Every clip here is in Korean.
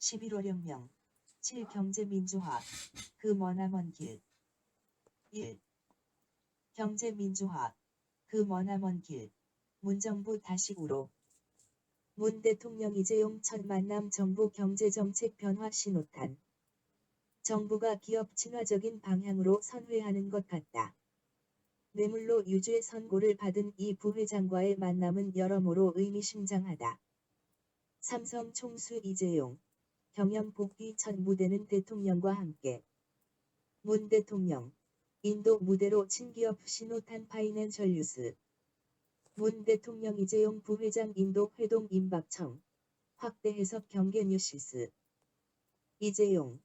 11월혁명 7. 경제민주화 그 머나먼 길 1. 경제민주화 그 머나먼 길 문정부 다시 우로 문 대통령 이재용 첫 만남 정부 경제정책 변화 신호탄 정부가 기업 친화적인 방향으로 선회하는 것 같다. 뇌물로 유죄 선고를 받은 이 부회장과의 만남은 여러모로 의미심장하다. 삼성 총수 이재용 경영 복귀 첫 무대는 대통령과 함께 문 대통령 인도 무대로 친기업 신호탄 파이낸셜 뉴스 문 대통령 이재용 부회장 인도 회동 임박청 확대 해석 경계 뉴시스 이재용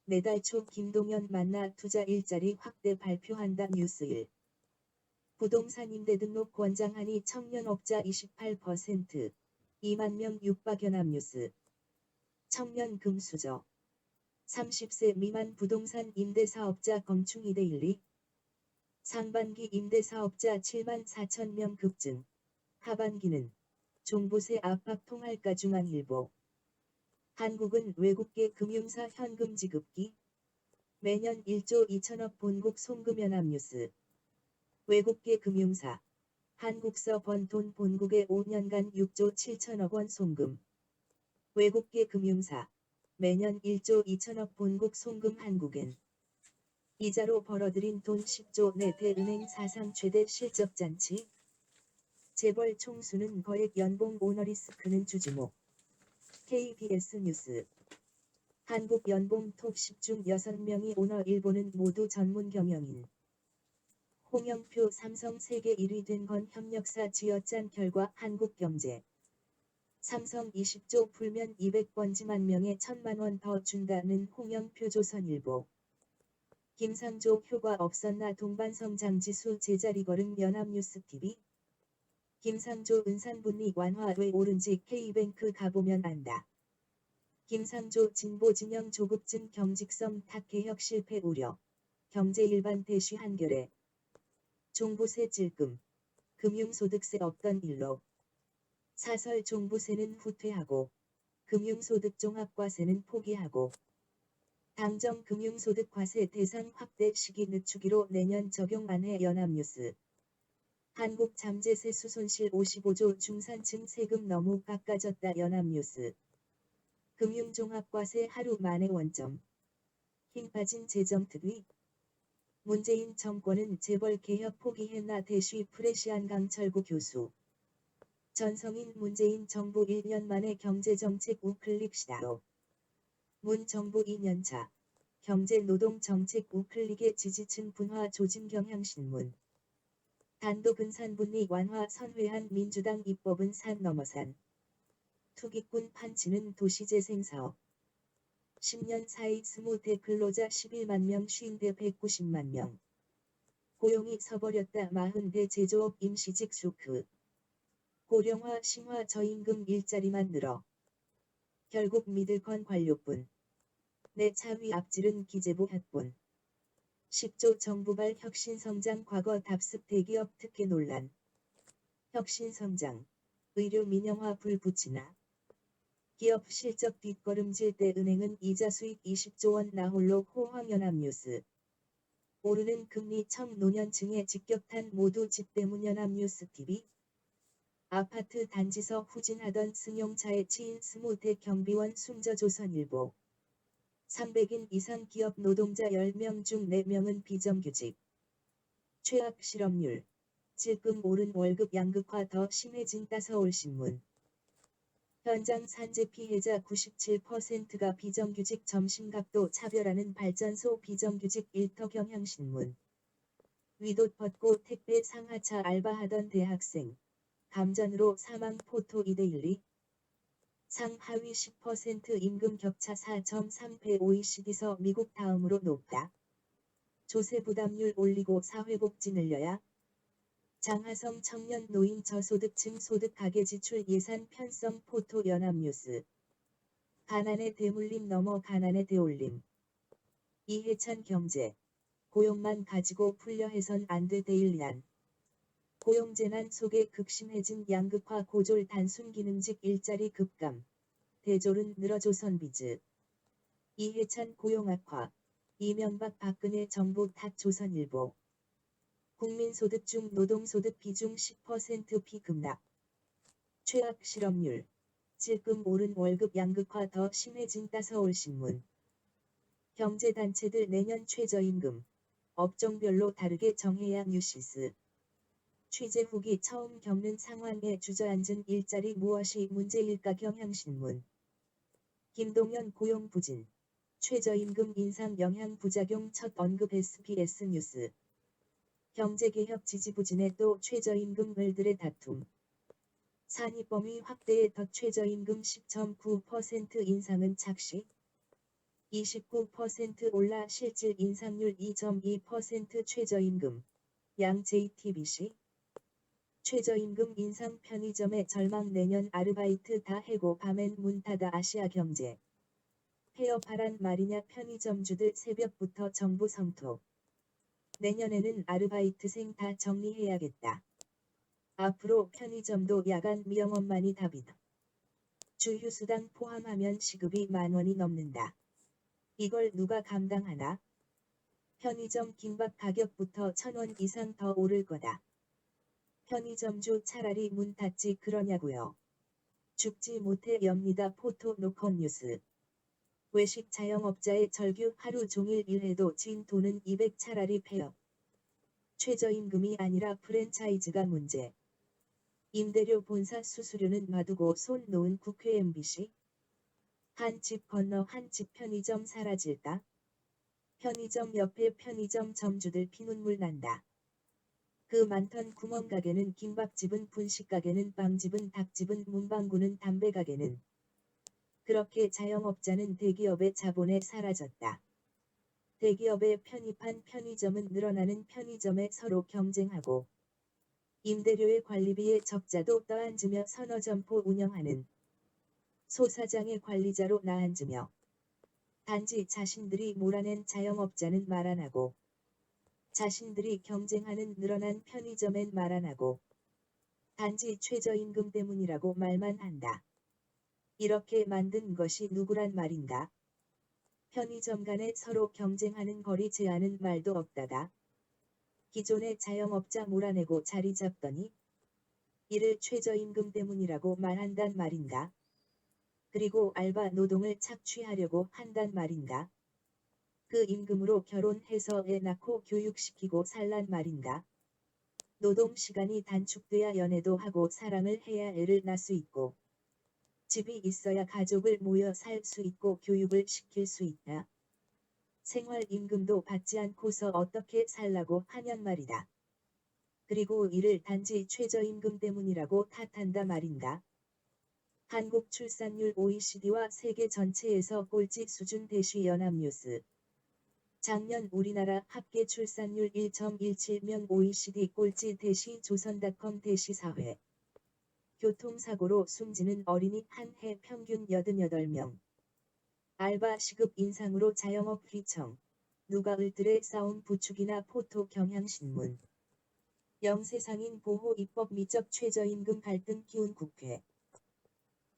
내달 초 김동연 만나 투자 일자리 확대 발표한다 뉴스 1 부동산 임대 등록 권장하니 청년업자 28% 2만 명 육박 연합뉴스 청년 금수저 30세 미만 부동산 임대사업자 검충 2:1 상반기 임대사업자 7만 4천 명 급증 하반기는 종부세 압박 통할까 중앙일보 한국은 외국계 금융사 현금 지급기 매년 1조 2천억 본국 송금 연합뉴스 외국계 금융사 한국서 번 돈 본국에 5년간 6조 7천억 원 송금 외국계 금융사 매년 1조 2천억 본국 송금 한국엔 이자로 벌어들인 돈 10조 내 대은행 사상 최대 실적잔치 재벌 총수는 거액 연봉 오너리스크는 주주목 KBS 뉴스 한국 연봉 톱 10 중 6명이 오너 일본은 모두 전문 경영인 홍영표 삼성 세계 1위 된 건 협력사 쥐어짠 결과 한국경제 삼성 20조 풀면 200번지만 명에 1,000만 원 더 준다는 홍영표 조선일보 김상조 효과 없었나 동반성장지수 제자리 걸음 연합뉴스TV 김상조 은산분리 완화 왜 오른지 K뱅크 가보면 안다. 김상조 진보진영 조급증 경직성 탓 개혁 실패 우려 경제일반 대쉬 한겨레 종부세 찔끔 금융소득세 없던 일로 사설 종부세는 후퇴하고 금융소득종합과세는 포기하고 당정 금융소득과세 대상 확대 시기 늦추기로 내년 적용 안해 연합뉴스 한국잠재세 수손실 55조 중산층 세금 너무 깎아졌다 연합뉴스 금융종합과세 하루 만에 원점 힘 빠진 재정특위 문재인 정권은 재벌 개혁 포기했나 대쉬 프레시안 강철구 교수 전성인 문재인 정부 1년 만에 경제정책 우클릭 시다로 문 정부 2년차 경제노동정책 우클릭의 지지층 분화 조짐경향신문 단독 은산분리 완화 선회한 민주당 입법은 산 넘어 산 투기꾼 판치는 도시재생사업 10년 사이 20대 근로자 11만 명 50대 190만 명 고용이 서버렸다 40대 제조업 임시직 쇼크 고령화 심화 저임금 일자리만 늘어 결국 믿을 건 관료뿐 내 차위 앞질은 기재부 혓본 10조 정부발 혁신성장 과거 답습 대기업 특혜 논란 혁신성장 의료 민영화 불 붙이나 기업 실적 뒷걸음질 때 은행은 이자 수익 20조 원 나홀로 호황연합뉴스 오르는 금리 청노년층의 직격탄 모두 집 때문 연합뉴스TV 아파트 단지서 후진하던 승용차에 치인 20대 경비원 숨져 조선일보 300인 이상 기업 노동자 10명 중 4명은 비정규직 최악 실업률 질끔 오른 월급 양극화 더 심해진다 서울신문 현장 산재 피해자 97%가 비정규직 점심각도 차별하는 발전소 비정규직 일터 경향신문 위옷 벗고 택배 상하차 알바하던 대학생 감전으로 사망 포토 2:1 상하위 10% 임금 격차 4.3배 OECD서 미국 다음으로 높다. 조세 부담률 올리고 사회복지 늘려야 장하성 청년 노인 저소득층 소득 가계지출 예산 편성 포토 연합뉴스 가난의 대물림 넘어 가난의 대올림 이해찬 경제 고용만 가지고 풀려 해선 안 돼 데일리안 고용재난 속에 극심해진 양극화 고졸 단순 기능직 일자리 급감 대졸은 늘어조선비즈. 이해찬 고용 악화. 이명박 박근혜 정부 탓 조선일보. 국민소득 중 노동소득 비중 10% 비급락. 최악 실업률. 찔끔 오른 월급 양극화 더 심해진다 서울신문. 경제단체들 내년 최저임금. 업종별로 다르게 정해야 뉴시스. 취재 후기 처음 겪는 상황에 주저앉은 일자리 무엇이 문제일까 경향신문. 김동연 고용 부진. 최저임금 인상 영향 부작용 첫 언급 SBS 뉴스. 경제개혁 지지부진에 또 최저임금을들의 다툼. 산입범위 확대에 더 최저임금 10.9% 인상은 착시. 29% 올라 실질 인상률 2.2% 최저임금. 양 JTBC. 최저임금 인상 편의점의 절망 내년 아르바이트 다 해고 밤엔 문 닫아 아시아경제. 폐업하란 말이냐 편의점주들 새벽부터 정부 성토. 내년에는 아르바이트생 다 정리해야겠다. 앞으로 편의점도 야간 미영업만이 답이다. 주휴수당 포함하면 시급이 10,000원이 넘는다. 이걸 누가 감당하나? 편의점 김밥 가격부터 1,000원 이상 더 오를 거다. 편의점주 차라리 문 닫지 그러냐고요. 죽지 못해 엽니다. 포토 노컷 뉴스. 외식 자영업자의 절규 하루 종일 일해도 진 돈은 200 차라리 폐업. 최저임금이 아니라 프랜차이즈가 문제. 임대료 본사 수수료는 놔두고 손 놓은 국회 MBC. 한 집 건너 한 집 편의점 사라질까? 편의점 옆에 편의점 점주들 피눈물 난다. 그 많던 구멍가게는 김밥집은 분식가게는 빵집은 닭집은 문방구는 담배가게는. 그렇게 자영업자는 대기업의 자본에 사라졌다. 대기업에 편입한 편의점은 늘어나는 편의점에 서로 경쟁하고 임대료의 관리비에 적자도 떠안으며 서너 점포 운영하는 소사장의 관리자로 나앉으며 단지 자신들이 몰아낸 자영업자는 말 안 하고 자신들이 경쟁하는 늘어난 편의점엔 말 안 하고 단지 최저임금 때문이라고 말만 한다. 이렇게 만든 것이 누구란 말인가? 편의점 간에 서로 경쟁하는 거리 제한은 말도 없다가 기존의 자영업자 몰아내고 자리 잡더니 이를 최저임금 때문이라고 말한단 말인가? 그리고 알바 노동을 착취하려고 한단 말인가? 그 임금으로 결혼해서 애 낳고 교육시키고 살란 말인가? 노동시간이 단축돼야 연애도 하고 사랑을 해야 애를 낳을 수 있고 집이 있어야 가족을 모여 살 수 있고 교육을 시킬 수 있다. 생활임금도 받지 않고서 어떻게 살라고 하냔 말이다. 그리고 이를 단지 최저임금 때문이라고 탓한다 말인가? 한국 출산율 OECD와 세계 전체에서 꼴찌 수준 대시 연합뉴스. 작년 우리나라 합계 출산율 1.17면 OECD 꼴찌 대시 조선닷컴 대시사회. 교통사고로 숨지는 어린이 한 해 평균 88명. 알바 시급 인상으로 자영업 휘청. 누가 을들의 싸움 부추기나 포토 경향신문. 영세상인 보호 입법 미적 최저임금 갈등 키운 국회.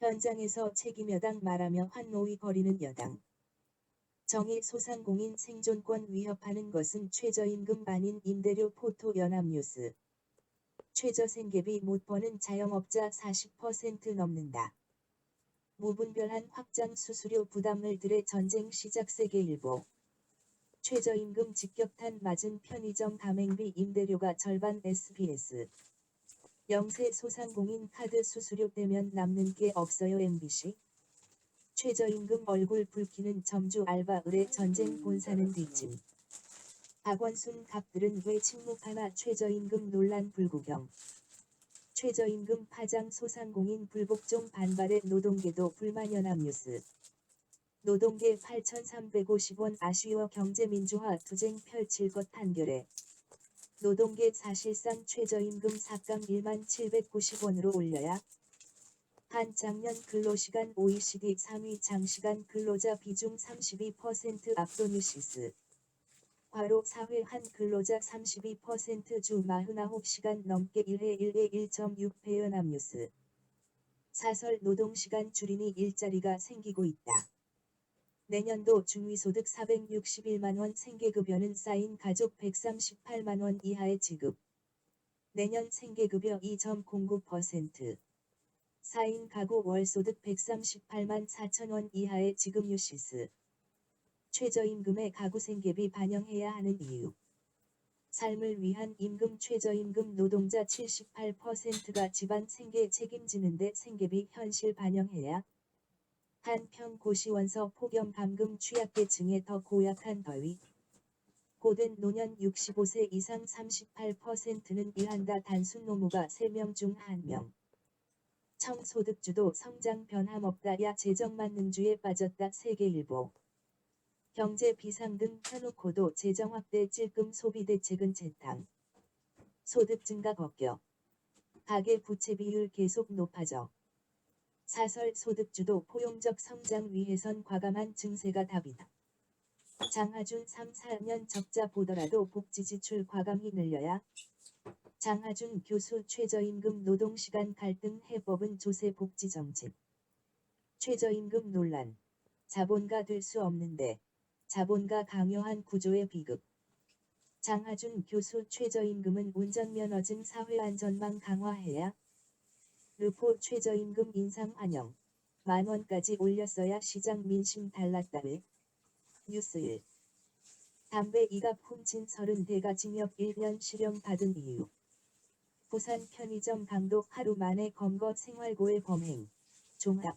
현장에서 책임여당 말하며 환노위 거리는 여당. 정의 소상공인 생존권 위협하는 것은 최저임금 아닌 임대료 포토 연합뉴스. 최저생계비 못 버는 자영업자 40% 넘는다. 무분별한 확장 수수료 부담을 들의 전쟁 시작 세계일보. 최저임금 직격탄 맞은 편의점 가맹비 임대료가 절반 SBS. 영세 소상공인 카드 수수료 떼면 남는 게 없어요 MBC. 최저임금 얼굴 붉히는 점주 알바 의뢰 전쟁 본사는 뒷짐. 박원순 갑들은 왜 침묵하나 최저임금 논란 불구경. 최저임금 파장 소상공인 불복종 반발에 노동계도 불만 연합뉴스. 노동계 8,350원 아쉬워 경제민주화 투쟁 펼칠 것 판결에. 노동계 사실상 최저임금 삭감 1790원으로 올려야 한 작년 근로시간 OECD 3위 장시간 근로자 비중 32% 압도 뉴시스. 과로 사회 한 근로자 32% 주 49시간 넘게 일해 1회 1.6배 연합뉴스. 사설 노동시간 줄이니 일자리가 생기고 있다. 내년도 중위소득 461만원 생계급여는 쌓인 가족 138만원 이하의 지급. 내년 생계급여 2.09%. 쌓인 가구 월소득 138만 4천원 이하의 지급유 실스. 최저임금에 가구생계비 반영해야 하는 이유. 삶을 위한 임금 최저임금 노동자 78%가 집안 생계 책임지는데 생계비 현실 반영해야. 한편 고시원서 폭염 감금 취약계층에 더 고약한 더위. 고된 노년 65세 이상 38%는 일한다. 단순 노무가 3명 중 1명. 청소득주도 성장 변함없다. 야 재정만능주에 빠졌다. 세계일보. 경제 비상등 펴놓고도 재정 확대 찔끔 소비 대책은 재탕. 소득 증가 걱겨. 가계 부채 비율 계속 높아져. 사설 소득주도 포용적 성장 위해선 과감한 증세가 답이다. 장하준 3, 4년 적자 보더라도 복지 지출 과감히 늘려야. 장하준 교수 최저임금 노동시간 갈등 해법은 조세 복지 정책. 최저임금 논란. 자본가 될 수 없는데. 자본가 강요한 구조의 비극. 장하준 교수 최저임금은 운전면허증 사회안전망 강화해야. 르포 최저임금 인상 환영. 만원까지 올렸어야 시장 민심 달랐다를. 뉴스1. 담배 2갑 훔친 30대가 징역 1년 실형 받은 이유. 부산 편의점 강도 하루 만에 검거 생활고의 범행. 종합.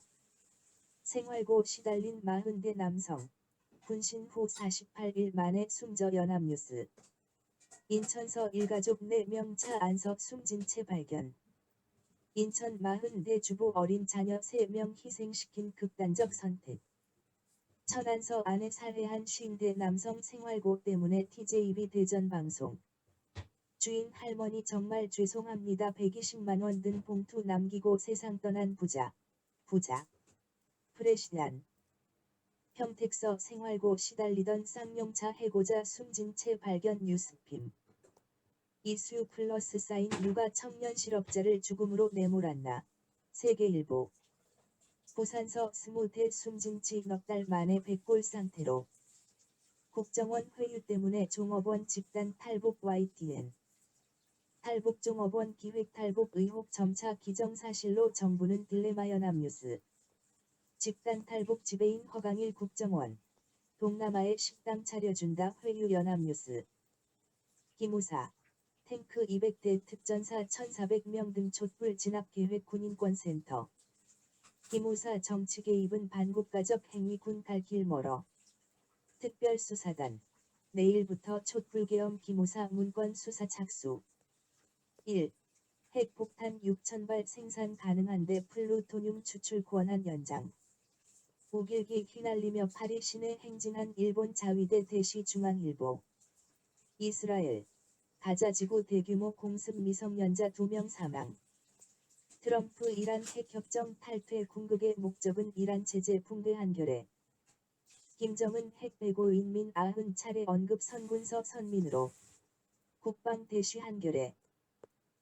생활고 시달린 40대 남성. 분신 후 48일 만에 숨져. 연합뉴스. 인천서 일가족 4명 차 안서 숨진 채 발견. 인천 40대 주부 어린 자녀 3명 희생시킨 극단적 선택. 천안서 아내 살해한 50대 남성 생활고 때문에 TJB 대전방송. 주인 할머니 정말 죄송합니다. 120만원 든 봉투 남기고 세상 떠난 부자. 프레시안. 평택서 생활고 시달리던 쌍용차 해고자 숨진 채 발견. 뉴스핌. 이슈 플러스 사인 누가 청년 실업자를 죽음으로 내몰았나. 세계일보. 부산서 20대 숨진 지 넉 달 만에 백골 상태로. 국정원 회유 때문에 종업원 집단 탈북. YTN. 탈북 종업원 기획 탈북 의혹 점차 기정사실로 정부는 딜레마. 연합뉴스. 집단 탈북 지배인 허강일 국정원. 동남아에 식당 차려준다. 회유. 연합뉴스. 기무사. 탱크 200대 특전사 1,400명 등 촛불 진압계획 군인권센터. 기무사 정치 개입은 반국가적 행위. 군 갈 길 멀어. 특별수사단. 내일부터 촛불계엄. 기무사 문건 수사 착수. 1. 핵폭탄 6,000발 생산 가능한데 플루토늄 추출 권한 연장. 우길기 휘날리며 파리 시내 행진한 일본 자위대 대시중앙일보. 이스라엘. 가자지구 대규모 공습 미성년자 2명 사망. 트럼프 이란 핵협정 탈퇴 궁극의 목적은 이란 체제 붕괴. 한겨레. 김정은 핵 배고 인민 90차례 언급. 선군서 선민으로. 국방 대시. 한겨레.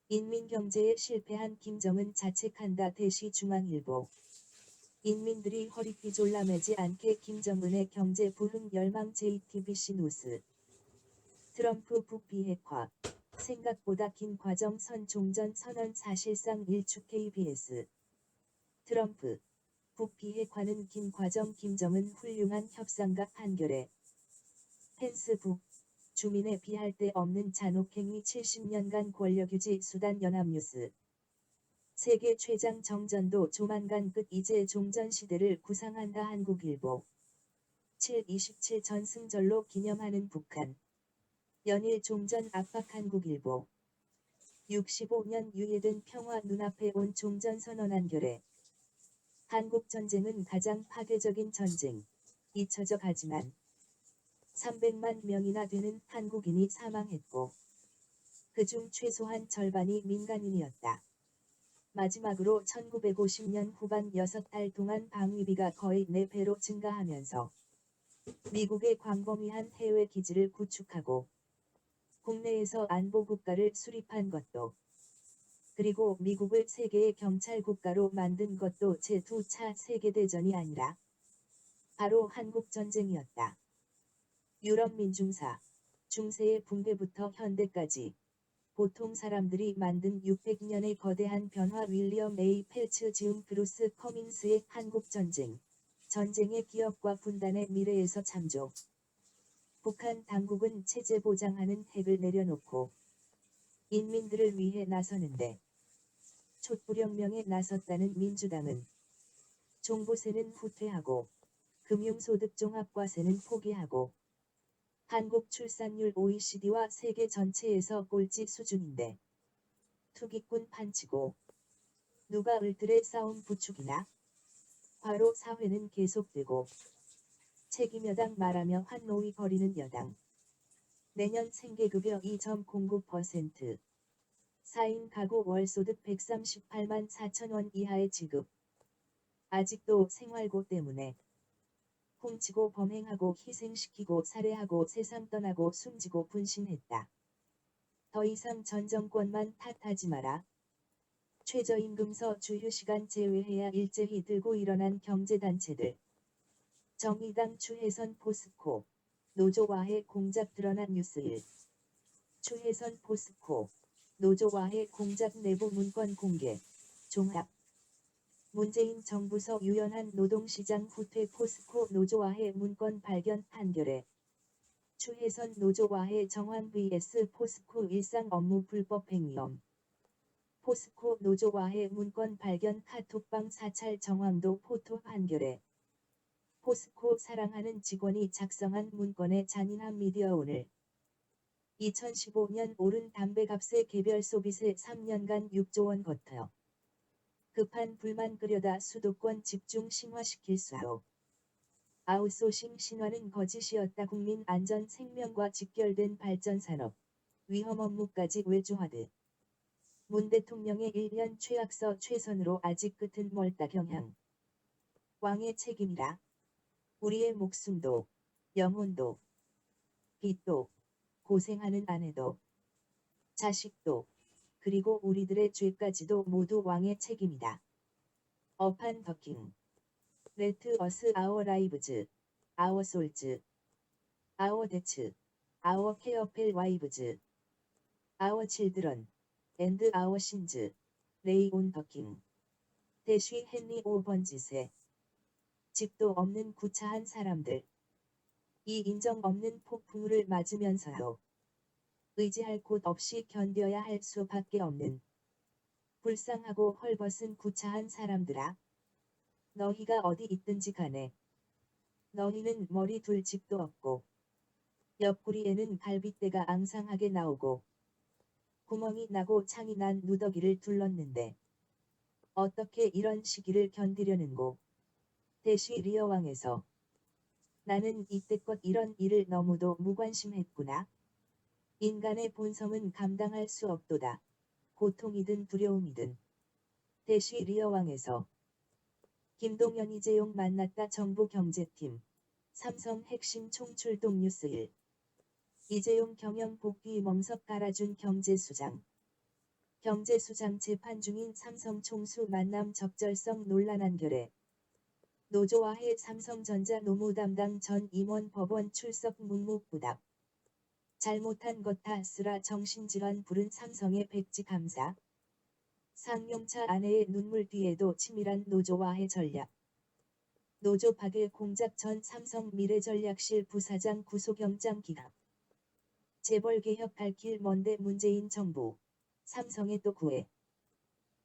인민경제에 실패한 김정은 자책한다. 대시중앙일보. 인민들이 허리띠 졸라매지 않게 김정은의 경제 부흥 열망. JTBC 뉴스. 트럼프 북비핵화. 생각보다 긴 과정. 선 종전 선언 사실상 일축. KBS. 트럼프. 북비핵화는 긴 과정. 김정은 훌륭한 협상가. 한겨레. 펜스 북. 주민에 비할 데 없는 잔혹행위 70년간 권력유지 수단. 연합뉴스. 세계 최장 정전도 조만간 끝. 이제 종전시대를 구상한다. 한국일보. 7.27 전승절로 기념하는 북한. 연일 종전 압박. 한국일보. 65년 유예된 평화 눈앞에 온 종전선언. 한겨레. 한국전쟁은 가장 파괴적인 전쟁. 잊혀져 가지만 300만 명이나 되는 한국인이 사망했고 그중 최소한 절반이 민간인이었다. 마지막으로 1950년 후반 6달 동안 방위비가 거의 4배로 증가하면서 미국의 광범위한 해외 기지를 구축하고 국내에서 안보국가를 수립한 것도 그리고 미국을 세계의 경찰 국가로 만든 것도 제2차 세계대전이 아니라 바로 한국전쟁이었다. 유럽 민중사, 중세의 붕괴부터 현대까지 보통 사람들이 만든 600년의 거대한 변화 윌리엄 A. 펠츠 지음 브루스 커밍스의 한국전쟁, 전쟁의 기업과 분단의 미래에서 참조. 북한 당국은 체제 보장하는 핵을 내려놓고 인민들을 위해 나서는데 촛불혁명에 나섰다는 민주당은 종부세는 후퇴하고 금융소득 종합과세는 포기하고 한국 출산율 OECD와 세계 전체에서 꼴찌 수준인데 투기꾼 판치고 누가 을들의 싸움 부추기나 과로 사회는 계속되고 책임 여당 말하며 환노위 벌이는 여당. 내년 생계급여 2.09%. 4인 가구 월소득 138만 4천 원 이하의 지급. 아직도 생활고 때문에 훔치고 범행하고 희생시키고 살해하고 세상 떠나고 숨지고 분신했다. 더 이상 전 정권만 탓하지 마라. 최저임금서 주휴시간 제외해야 일제히 들고 일어난 경제단체들. 정의당 추혜선 포스코. 노조와의 공작 드러난 뉴스 1. 추혜선 포스코. 노조와의 공작 내부 문건 공개. 종합. 문재인 정부서 유연한 노동시장 후퇴 포스코 노조와의 문건 발견 판결에 추혜선 노조와의 정황 vs 포스코 일상 업무 불법 행위엄. 포스코 노조와의 문건 발견 카톡방 사찰 정황도 포토 판결에 포스코 사랑하는 직원이 작성한 문건의 잔인한 미디어 오늘 2015년 오른 담배값의 개별 소비세 3년간 6조 원 거터요. 급한 불만 끓여다 수도권 집중 심화시킬 수로. 아웃소싱 신화는 거짓이었다. 국민 안전 생명과 직결된 발전산업, 위험 업무까지 외주화듯. 문 대통령의 1년 최악서 최선으로 아직 끝은 멀다. 경향. 왕의 책임이라. 우리의 목숨도, 영혼도, 빚도, 고생하는 아내도, 자식도, 그리고 우리들의 죄까지도 모두 왕의 책임이다. 어판 더킹. Let us our lives, our souls, our debts, our careful wives, our children, and our sins, lay on the king. 대쉬 헨리 5번지세. 집도 없는 구차한 사람들. 이 인정 없는 폭풍우를 맞으면서도 의지할 곳 없이 견뎌야 할 수밖에 없는 불쌍하고 헐벗은 구차한 사람들아. 너희가 어디 있든지 간에 너희는 머리 둘 집도 없고 옆구리에는 갈빗대가 앙상하게 나오고 구멍이 나고 창이 난 누더기를 둘렀는데 어떻게 이런 시기를 견디려는고. 대쉬 리어왕에서 나는 이때껏 이런 일을 너무도 무관심했구나. 인간의 본성은 감당할 수 없도다. 고통이든 두려움이든. 대쉬 리어왕에서 김동연 이재용 만났다. 정부경제팀. 삼성 핵심 총출동 뉴스 1. 이재용 경영 복귀 멍석 깔아준 경제수장. 경제수장 재판 중인 삼성 총수 만남 적절성 논란 한결에 노조와의 삼성전자 노무담당 전 임원 법원 출석 묵묵부답. 잘못한 것 다 쓰라 정신질환 부른 삼성의 백지 감사. 상용차 아내의 눈물 뒤에도 치밀한 노조와의 전략. 노조 파괴 공작 전 삼성 미래전략실 부사장 구속영장 기각. 재벌개혁 갈 길 먼데 문재인 정부. 삼성에 또 구애.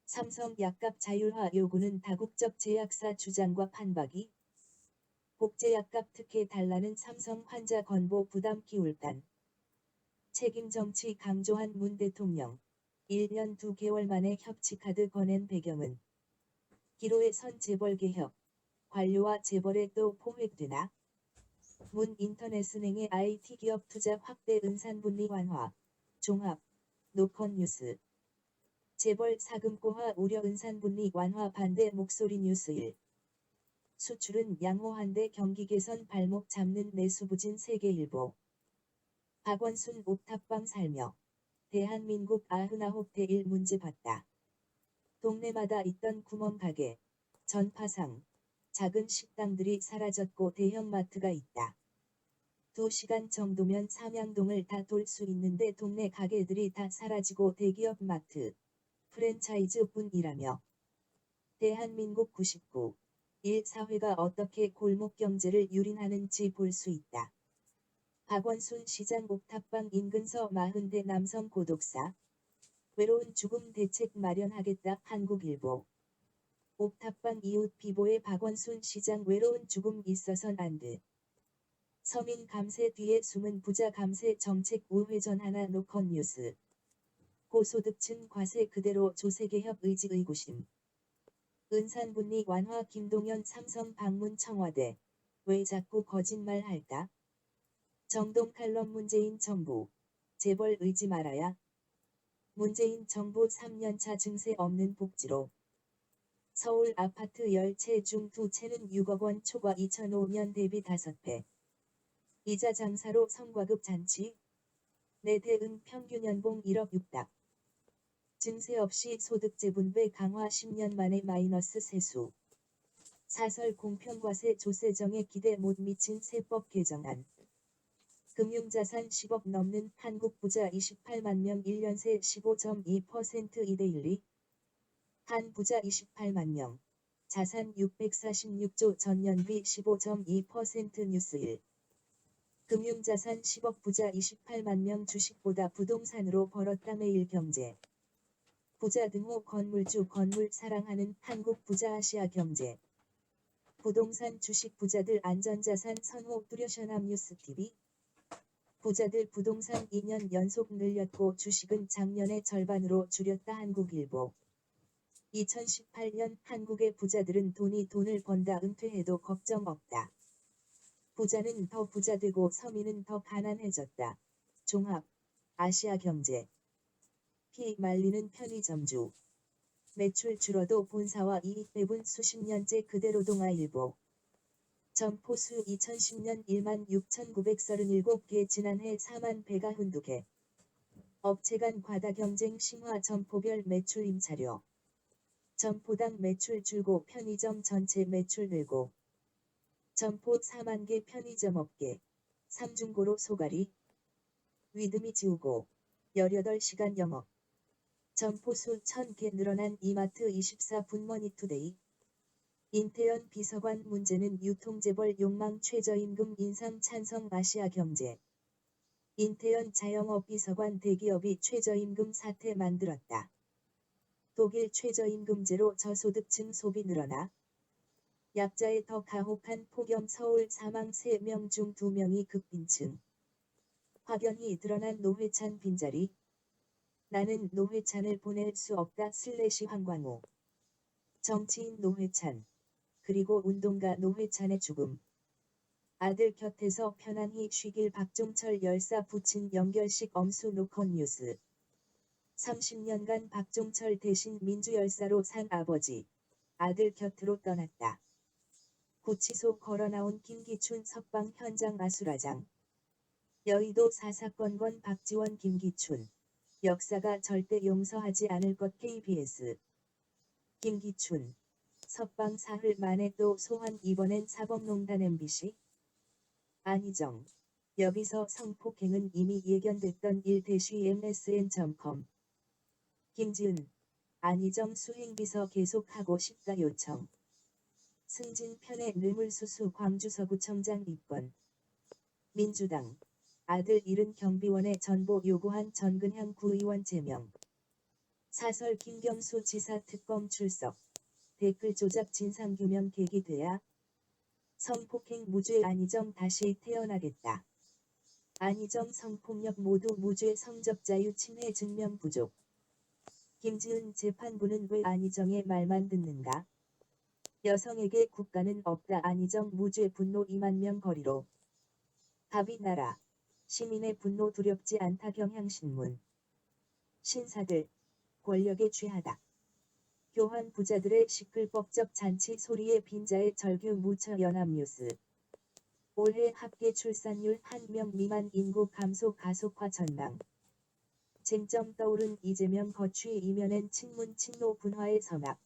삼성 약값 자율화 요구는 다국적 제약사 주장과 판박이. 복제약값 특혜 달라는 삼성 환자 건보 부담 기울단. 책임 정치 강조한 문 대통령. 1년 2개월 만에 협치카드 꺼낸 배경은 기로에 선 재벌개혁. 관료와 재벌에 또 포획되나? 문 인터넷은행의 IT 기업 투자 확대 은산분리 완화. 종합. 노컷 뉴스. 재벌 사금고화 우려 은산분리 완화 반대 목소리 뉴스 1. 수출은 양호한데 경기 개선 발목 잡는 내수부진 세계일보. 박원순 옥탑방 살며 대한민국 99대 1 문제 봤다. 동네마다 있던 구멍가게, 전파상, 작은 식당들이 사라졌고 대형마트가 있다. 2시간 정도면 삼양동을 다 돌 수 있는데 동네 가게들이 다 사라지고 대기업 마트, 프랜차이즈뿐이라며. 대한민국 99.1 사회가 어떻게 골목경제를 유린하는지 볼 수 있다. 박원순 시장 옥탑방 인근서 40대 남성 고독사. 외로운 죽음 대책 마련하겠다. 한국일보. 옥탑방 이웃 비보의 박원순 시장 외로운 죽음 있어선 안 돼. 서민 감세 뒤에 숨은 부자 감세 정책 우회전 하나 노컷 뉴스. 고소득층 과세 그대로 조세개혁 의지 의구심. 은산분리 완화 김동연 삼성 방문 청와대. 왜 자꾸 거짓말 할까? 정동 칼럼 문재인 정부. 재벌 의지 말아야. 문재인 정부 3년차 증세 없는 복지로. 서울 아파트 10채 중 2채는 6억 원 초과 2005년 대비 5배. 이자 장사로 성과급 잔치. 내대응 평균 연봉 1억 6닭. 증세 없이 소득재분배 강화 10년 만에 마이너스 세수. 사설 공평과세 조세정에 기대 못 미친 세법 개정안. 금융자산 10억 넘는 한국 부자 28만 명 1년 새 15.2% 2대1리. 한 부자 28만 명. 자산 646조 전년비 15.2% 뉴스 1. 금융자산 10억 부자 28만 명 주식보다 부동산으로 벌었다 매일경제. 부자 등호 건물주 건물 사랑하는 한국 부자 아시아 경제. 부동산 주식 부자들 안전자산 선호 뚜렷현암 뉴스TV. 부자들 부동산 2년 연속 늘렸고 주식은 작년의 절반으로 줄였다 한국일보. 2018년 한국의 부자들은 돈을 번다 은퇴해도 걱정 없다. 부자는 더 부자되고 서민은 더 가난해졌다. 종합. 아시아경제. 피 말리는 편의점주. 매출 줄어도 본사와 이익 배분 수십 년째 그대로 동아일보. 점포수 2010년 1만 6,937개 지난해 4만 배가 한두개. 업체 간 과다 경쟁 심화 점포별 매출 임차료. 점포당 매출 줄고 편의점 전체 매출 늘고. 점포 4만 개 편의점 업계. 삼중고로 소가리. 위드미 지우고. 18시간 영업. 점포수 1000개 늘어난 이마트 24분 머니투데이. 인태연 비서관 문제는 유통재벌 욕망 최저임금 인상 찬성 아시아경제. 인태연 자영업 비서관 대기업이 최저임금 사태 만들었다. 독일 최저임금제로 저소득층 소비 늘어나. 약자에 더 가혹한 폭염 서울 사망 3명 중 2명이 극빈층. 확연히 드러난 노회찬 빈자리. 나는 노회찬을 보낼 수 없다 황광호. 정치인 노회찬. 그리고 운동가 노회찬의 죽음. 아들 곁에서 편안히 쉬길 박종철 열사 부친 연결식 엄수 노컷 뉴스. 30년간 박종철 대신 민주열사로 산 아버지. 아들 곁으로 떠났다. 구치소 걸어나온 김기춘 석방 현장 아수라장. 여의도 사사건건 박지원 김기춘. 역사가 절대 용서하지 않을 것 KBS. 김기춘. 석방 사흘 만에 또 소환 이번엔 사법농단 MBC. 안희정. 여기서 성폭행은 이미 예견됐던 일 MSN.com. 김지은. 안희정 수행비서 계속하고 싶다 요청. 승진 편의 뇌물수수 광주서구청장 입건. 민주당. 아들 잃은 경비원의 전보 요구한 전근향 구의원 제명. 사설 김경수 지사 특검 출석. 댓글 조작 진상규명 계기 돼야. 성폭행 무죄 안희정 다시 태어나겠다. 안희정 성폭력 모두 무죄 성접자유 침해 증명 부족. 김지은 재판부는 왜 안희정의 말만 듣는가? 여성에게 국가는 없다 안희정 무죄 분노 2만 명 거리로. 답이 나라. 시민의 분노 두렵지 않다 경향신문. 신사들. 권력에 취하다. 교환 부자들의 시끌벅적 잔치 소리에 빈자의 절규 무처 연합뉴스. 올해 합계 출산율 1명 미만 인구 감소 가속화 전망. 쟁점 떠오른 이재명 거취 이면엔 친문 친노 분화의 서막.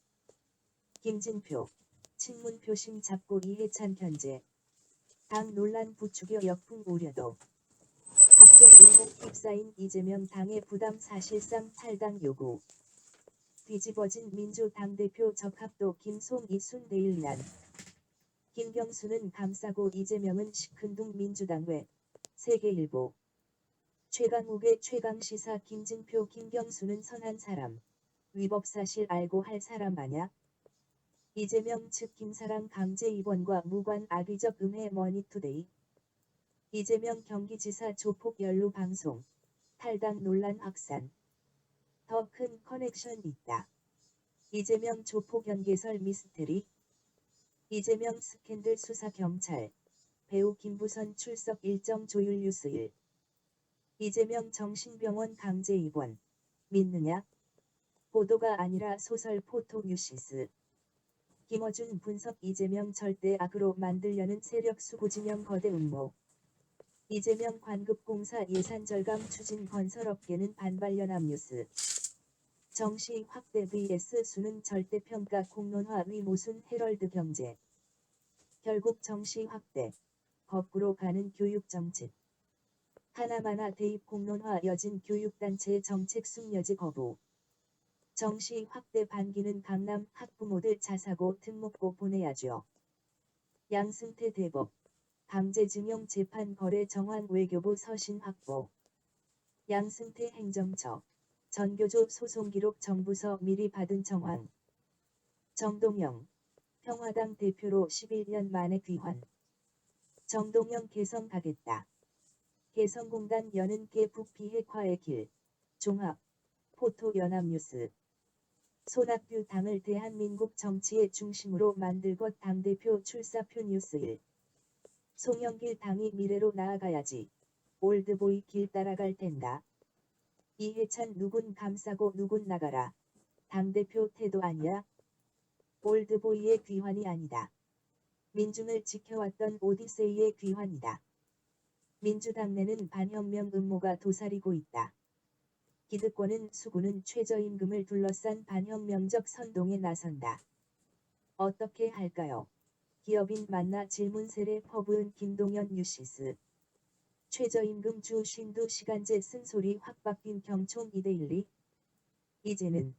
김진표. 친문 표심 잡고 이해찬 견제. 당 논란 부추겨 역풍 우려도. 각종 의혹 휩싸인 이재명 당의 부담 사실상 탈당 요구. 뒤집어진 민주당 대표 적합도 김송 이순 데일리안. 김경수는 감싸고 이재명은 시큰둥 민주당 외. 세계일보. 최강욱의 최강시사 김진표 김경수는 선한 사람. 위법 사실 알고 할 사람 마냐? 이재명 측 김사랑 강제 입원과 무관 악의적 음해 머니투데이. 이재명 경기지사 조폭 연루 방송. 탈당 논란 확산. 더 큰 커넥션 있다. 이재명 조폭 연계설 미스테리. 이재명 스캔들 수사 경찰. 배우 김부선 출석 일정 조율 뉴스1. 이재명 정신병원 강제 입원. 믿느냐? 보도가 아니라 소설 포토 뉴시스. 김어준 분석 이재명 절대 악으로 만들려는 세력 수구진영 거대 음모. 이재명 관급공사 예산 절감 추진 건설업계는 반발 연합뉴스. 정시 확대 vs 수능 절대평가 공론화 위모순 헤럴드 경제. 결국 정시 확대. 거꾸로 가는 교육정책. 하나마나 대입 공론화 여진 교육단체의 정책 숙려지 거부. 정시 확대 반기는 강남 학부모들 자사고 특목고 보내야죠. 양승태 대법. 강제징용 재판 거래 정황 외교부 서신 확보. 양승태 행정처. 전교조 소송 기록 정부서 미리 받은 정황. 정동영. 평화당 대표로 11년 만에 귀환. 정동영 개성 가겠다. 개성공단 여는 개 북비핵화의 길. 종합. 포토 연합뉴스. 손학규 당을 대한민국 정치의 중심으로 만들 것 당대표 출사표 뉴스1. 송영길 당이 미래로 나아가야지. 올드보이 길 따라갈 텐다. 이해찬 누군 감싸고 누군 나가라. 당대표 태도 아니야? 올드보이의 귀환이 아니다. 민중을 지켜왔던 오디세이의 귀환이다. 민주당 내는 반혁명 음모가 도사리고 있다. 기득권은 수구는 최저임금을 둘러싼 반혁명적 선동에 나선다. 어떻게 할까요? 기업인 만나 질문 세례 퍼부은 김동연 뉴시스. 최저임금 주 52시간제 쓴소리 확 바뀐 경총 2대1리. 이제는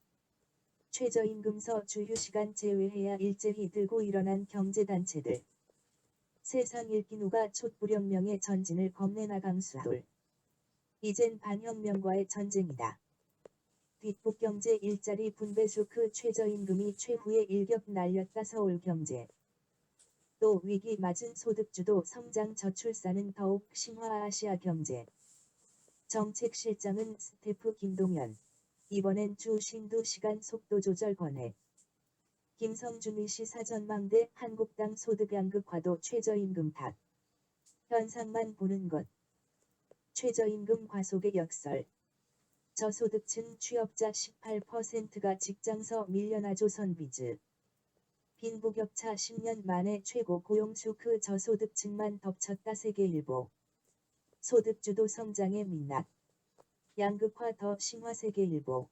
최저임금서 주휴시간 제외해야 일제히 들고 일어난 경제단체들. 세상 읽기 누가 촛불혁명의 전진을 겁내나 강수하돌. 이젠 반혁명과의 전쟁이다. 뒷북경제 일자리 분배 쇼크 최저임금이 최후의 일격 날렸다 서울경제. 또 위기 맞은 소득주도 성장 저출산은 더욱 심화 아시아경제. 정책실장은 스태프 김동연. 이번엔 주 52시간 속도조절 권해. 김성준 의시 사전망대 한국당 소득양극 과도 최저임금 탓. 현상만 보는 것. 최저임금 과속의 역설. 저소득층 취업자 18%가 직장서 밀려나 조선비즈. 빈부격차 10년 만에 최고 고용 쇼크 저소득층만 덮쳤다 세계일보. 소득주도 성장의 민낯. 양극화 더 심화 세계일보.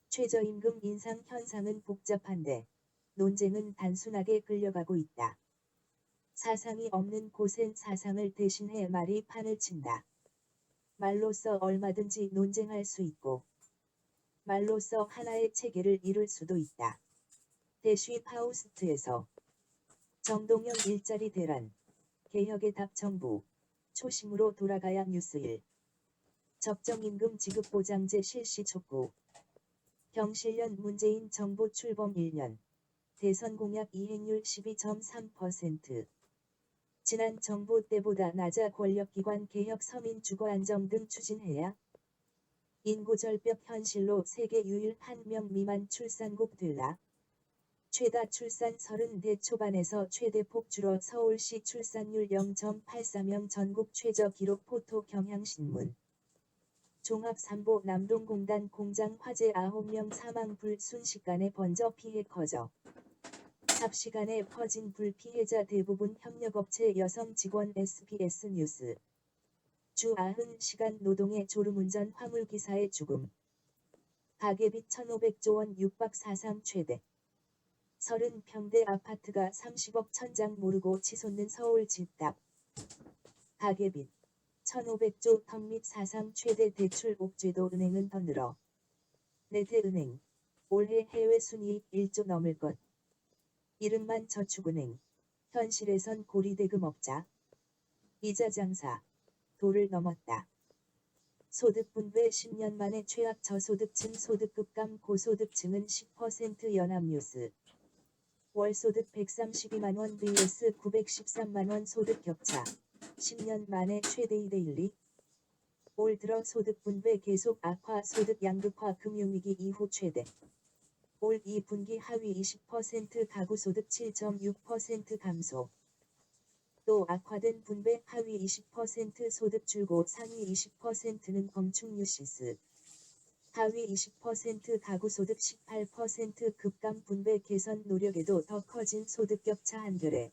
최저임금 인상 현상은 복잡한데 논쟁은 단순하게 끌려가고 있다. 사상이 없는 곳엔 사상을 대신해 말이 판을 친다. 말로써 얼마든지 논쟁할 수 있고 말로써 하나의 체계를 이룰 수도 있다. 대쉬 파우스트에서 정동영 일자리 대란. 개혁의 답 정부. 초심으로 돌아가야 뉴스1. 적정임금 지급보장제 실시 촉구. 경실련 문재인 정부 출범 1년. 대선 공약 이행률 12.3%. 지난 정부 때보다 낮아 권력기관 개혁 서민 주거 안정 등 추진해야 인구절벽 현실로 세계 유일 1명 미만 출산국 될라. 최다 출산 30대 초반에서 최대폭 줄어 서울시 출산율 0.84명 전국 최저 기록 포토 경향신문. 종합삼보 남동공단 공장 화재 9명 사망 불 순식간에 번져 피해 커져. 삽시간에 퍼진 불 피해자 대부분 협력업체 여성 직원 SBS 뉴스. 주 90시간 노동의 졸음운전 화물기사의 죽음. 가계비 1,500조 원 육박 사상 최대. 30평대 아파트가 30억 천장 모르고 치솟는 서울 집값. 가계빚 1,500조 턱 및 사상 최대 대출 옥죄도 은행은 더 늘어. 네드은행 올해 해외 순이익 1조 넘을 것. 이름만 저축은행. 현실에선 고리대금업자. 이자 장사. 도를 넘었다. 소득 분배 10년 만에 최악 저소득층 소득급감 고소득층은 10% 연합뉴스. 월소득 132만 원 vs 913만 원 소득 격차. 10년 만에 최대 2대1리. 올 들어 소득 분배 계속 악화 소득 양극화 금융위기 이후 최대. 올 2분기 하위 20% 가구 소득 7.6% 감소. 또 악화된 분배 하위 20% 소득 줄고 상위 20%는 검충 뉴시스. 하위 20% 가구 소득 18% 급감 분배 개선 노력에도 더 커진 소득 격차 한겨레.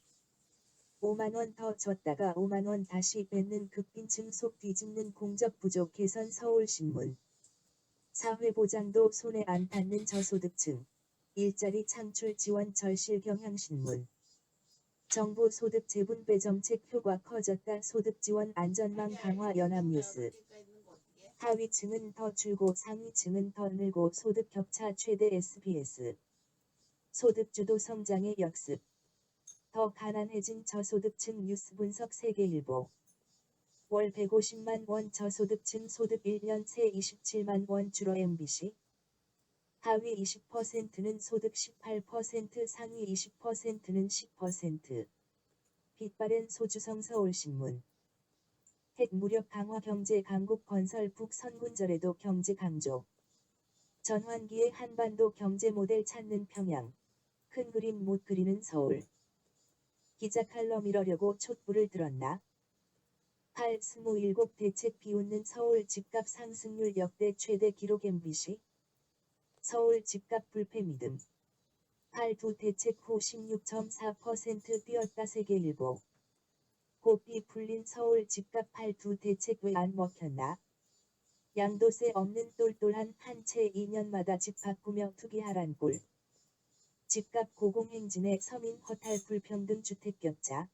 5만 원 더 줬다가 5만 원 다시 뺏는 극빈층 속 뒤집는 공적 부족 개선 서울신문. 사회보장도 손에 안 닿는 저소득층. 일자리 창출 지원 절실 경향신문. 정부 소득 재분배 정책 효과 커졌다 소득지원 안전망 강화 연합뉴스. 하위층은 더 줄고 상위층은 더 늘고 소득 격차 최대 SBS. 소득주도 성장의 역습. 더 가난해진 저소득층 뉴스 분석 세계일보. 월 150만 원 저소득층 소득 1년 새 27만 원 줄어 MBC. 하위 20%는 소득 18% 상위 20%는 10%. 빛바랜 소주성 서울신문. 핵 무력 강화 경제 강국 건설 북선군절에도 경제 강조. 전환기의 한반도 경제 모델 찾는 평양. 큰 그림 못 그리는 서울. 기자 칼럼 이러려고 촛불을 들었나? 8.27 대책 비웃는 서울 집값 상승률 역대 최대 기록 MBC. 서울 집값 불패 믿음. 8두 대책 후 16.4% 뛰었다 세계일보. 고삐 풀린 서울 집값 8두 대책 왜 안 먹혔나? 양도세 없는 똘똘한 한 채 2년마다 집 바꾸며 투기하란 꼴. 집값 고공행진에 서민 허탈 불평등 주택 격차.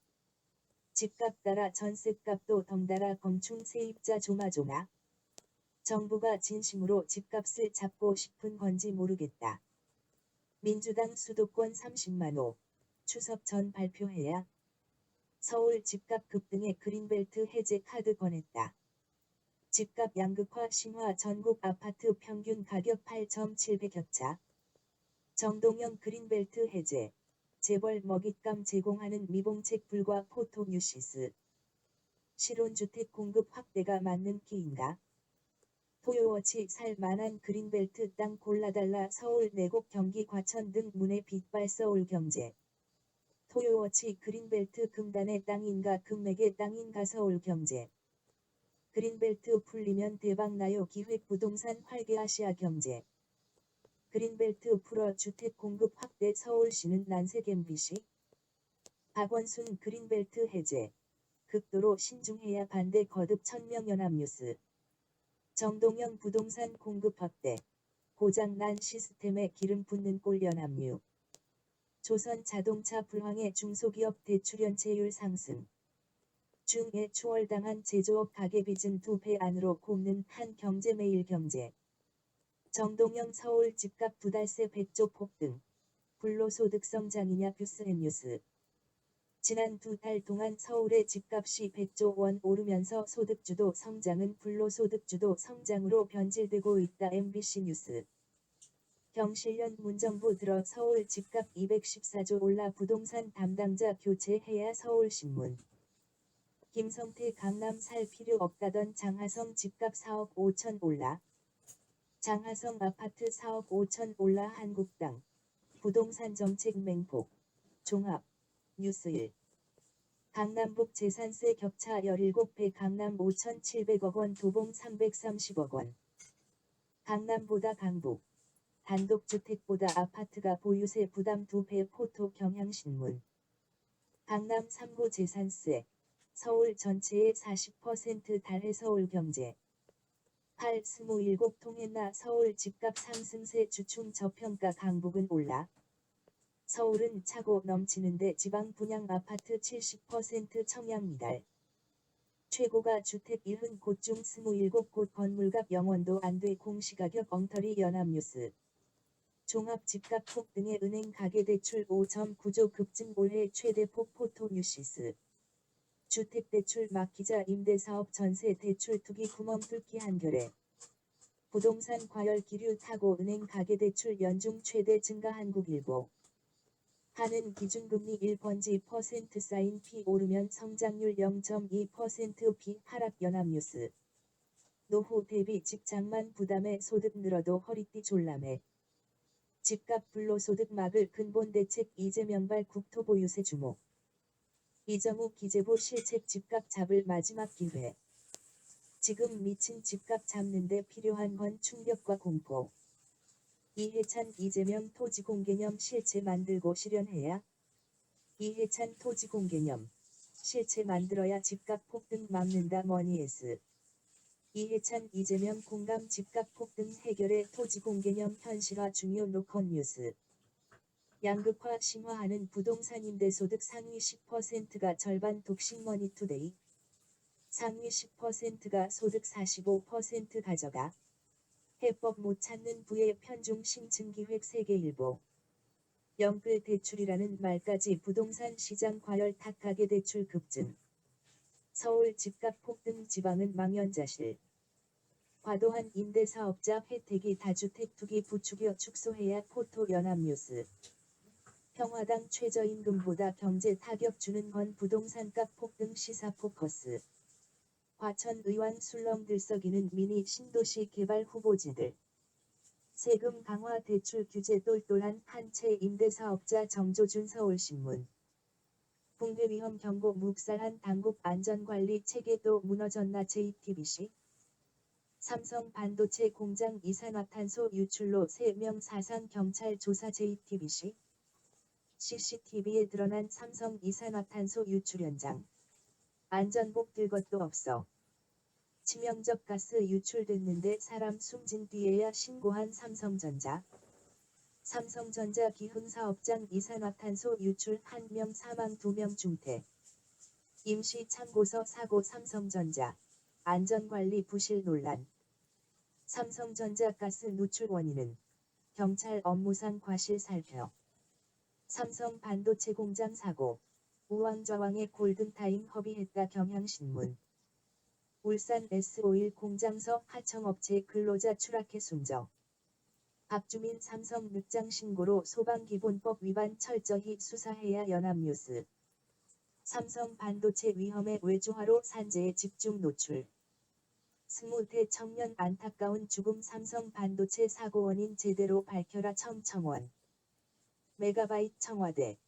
집값 따라 전셋값도 덩달아 검충 세입자 조마조마. 정부가 진심으로 집값을 잡고 싶은 건지 모르겠다. 민주당 수도권 30만 호. 추석 전 발표해야. 서울 집값 급등에 그린벨트 해제 카드 권했다. 집값 양극화 심화 전국 아파트 평균 가격 8.7배 격차. 정동영 그린벨트 해제. 재벌 먹잇감 제공하는 미봉책 불과 포토 뉴시스. 실온주택 공급 확대가 맞는 키인가? 토요워치 살 만한 그린벨트 땅 골라달라 서울 내곡 경기 과천 등 문의 빗발 서울경제. 토요워치 그린벨트 금단의 땅인가 금맥의 땅인가 서울경제. 그린벨트 풀리면 대박나요 기획부동산 활기 아시아경제. 그린벨트 풀어 주택 공급 확대 서울시는 난색 MBC. 박원순 그린벨트 해제. 극도로 신중해야 반대 거듭 천명 연합뉴스. 정동영 부동산 공급 확대. 고장난 시스템에 기름 붓는 꼴 연합뉴. 조선 자동차 불황에 중소기업 대출연체율 상승. 중에 추월당한 제조업 가계빚은 2배 안으로 굽는 한 경제매일 경제. 정동영 서울 집값 2달새 100조 폭등. 불로소득 성장이냐 뷰스앤뉴스. 지난 2달 동안 서울의 집값이 100조 원 오르면서 소득주도 성장은 불로소득주도 성장으로 변질되고 있다 MBC 뉴스. 경실련 문정부 들어 서울 집값 214조 올라 부동산 담당자 교체해야 서울신문. 김성태 강남 살 필요 없다던 장하성 집값 4억 5천 올라. 장하성 아파트 4억 5천 올라 한국당. 부동산 정책 맹폭. 종합. 뉴스일. 강남북 재산세 격차 17배 강남 5,700억 원 도봉 330억 원. 강남보다 강북. 단독주택보다 아파트가 보유세 부담 2배 포토 경향신문. 강남 3구 재산세. 서울 전체의 40% 달해 서울경제. 8. 27 통했나 서울 집값 상승세 주춤 저평가 강북은 올라. 서울은 차고 넘치는데 지방 분양 아파트 70% 청약 미달. 최고가 주택 70곳 중 27곳 건물값 0원도 안 돼 공시가격 엉터리 연합뉴스. 종합집값 폭등에 은행 가계대출 5.9조 급증 올해 최대폭 포토뉴시스. 주택대출 막히자 임대사업 전세 대출 투기 구멍 뚫기 한겨레. 부동산 과열 기류 타고 은행 가계대출 연중 최대 증가 한국일보. 하는 기준금리 1.2% 쌓인 피 오르면 성장률 0.2% 피 하락 연합뉴스. 노후 대비 직장만 부담해 소득 늘어도 허리띠 졸라매. 집값 불로소득 막을 근본 대책 이재명발 국토보유세 주목. 이정우 기재부 실책 집값 잡을 마지막 기회. 지금 미친 집값 잡는데 필요한 건 충격과 공포. 이해찬 이재명 토지공개념 실체 만들고 실현해야. 이해찬 토지공개념 실체 만들어야 집값 폭등 막는다 머니에스. 이해찬 이재명 공감 집값 폭등 해결의 토지공개념 현실화 중요 노컷 뉴스. 양극화 심화하는 부동산 임대소득 상위 10%가 절반 독식 머니투데이. 상위 10%가 소득 45% 가져가. 해법 못 찾는 부의 편중 신층기획 세계일보. 영끌 대출이라는 말까지 부동산 시장 과열 탓 가계대출 급증. 서울 집값 폭등 지방은 망연자실. 과도한 임대사업자 혜택이 다주택 투기 부추겨 축소해야 포토 연합뉴스. 평화당 최저임금보다 경제 타격 주는 건 부동산값 폭등 시사 포커스. 과천 의왕 술렁 들썩이는 미니 신도시 개발 후보지들. 세금 강화 대출 규제 똘똘한 한 채 임대사업자 정조준 서울신문. 붕괴 위험 경고 묵살한 당국 안전관리 체계도 무너졌나 JTBC. 삼성 반도체 공장 이산화탄소 유출로 3명 사상 경찰 조사 JTBC. CCTV에 드러난 삼성 이산화탄소 유출 현장. 안전복 들 것도 없어. 치명적 가스 유출됐는데 사람 숨진 뒤에야 신고한 삼성전자. 삼성전자 기흥사업장 이산화탄소 유출 1명 사망 2명 중태. 임시 참고서 사고 삼성전자. 안전관리 부실 논란. 삼성전자 가스 누출 원인은 경찰 업무상 과실 살펴. 삼성 반도체 공장 사고. 우왕좌왕의 골든타임 허비했다 경향신문. 울산 S-오일 공장서 하청업체 근로자 추락해 숨져. 박주민 삼성 늑장 신고로 소방기본법 위반 철저히 수사해야 연합뉴스. 삼성 반도체 위험의 외주화로 산재에 집중 노출. 20대 청년 안타까운 죽음 삼성 반도체 사고 원인 제대로 밝혀라 청원. 메가바이트 청와대.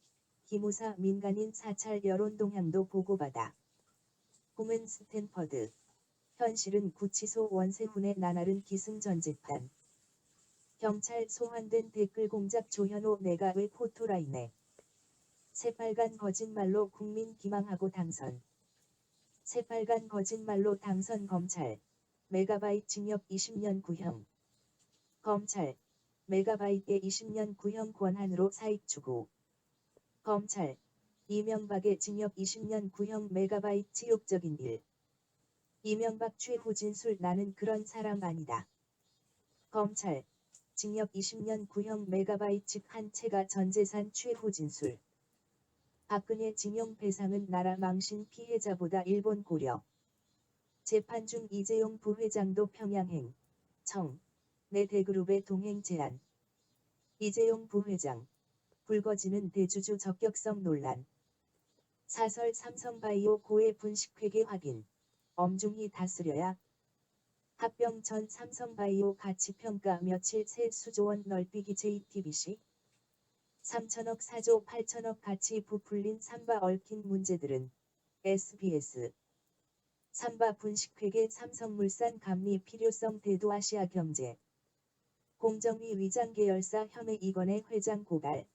기무사 민간인 사찰 여론 동향도 보고받아. 꿈은 스탠퍼드. 현실은 구치소 원세훈의 나날은 기승전 재판. 경찰 소환된 댓글 공작 조현오 내가 왜 포토라인에. 새빨간 거짓말로 국민 기망하고 당선. 새빨간 거짓말로 당선 검찰. 메가바이트 징역 20년 구형. 검찰. 메가바이트의 20년 구형 권한으로 사익 추구. 검찰. 이명박의 징역 20년 구형 메가바이트 치욕적인 일. 이명박 최후 진술 나는 그런 사람 아니다. 검찰. 징역 20년 구형 메가바이트 즉 한 채가 전재산 최후 진술. 박근혜 징용 배상은 나라 망신 피해자보다 일본 고려. 재판 중 이재용 부회장도 평양행. 청. 내 대그룹의 동행 제안. 이재용 부회장. 불거지는 대주주 적격성 논란. 사설 삼성바이오 고해 분식회계 확인. 엄중히 다스려야. 합병 전 삼성바이오 가치평가 며칠 새 수조원 넓히기 JTBC. 3천억 4조 8천억 가치 부풀린 삼바 얽힌 문제들은 SBS. 삼바 분식회계 삼성물산 감리 필요성 대도아시아경제. 공정위 위장 계열사 혐의 이건의 회장 고발.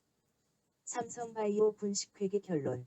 삼성바이오 분식회계 결론.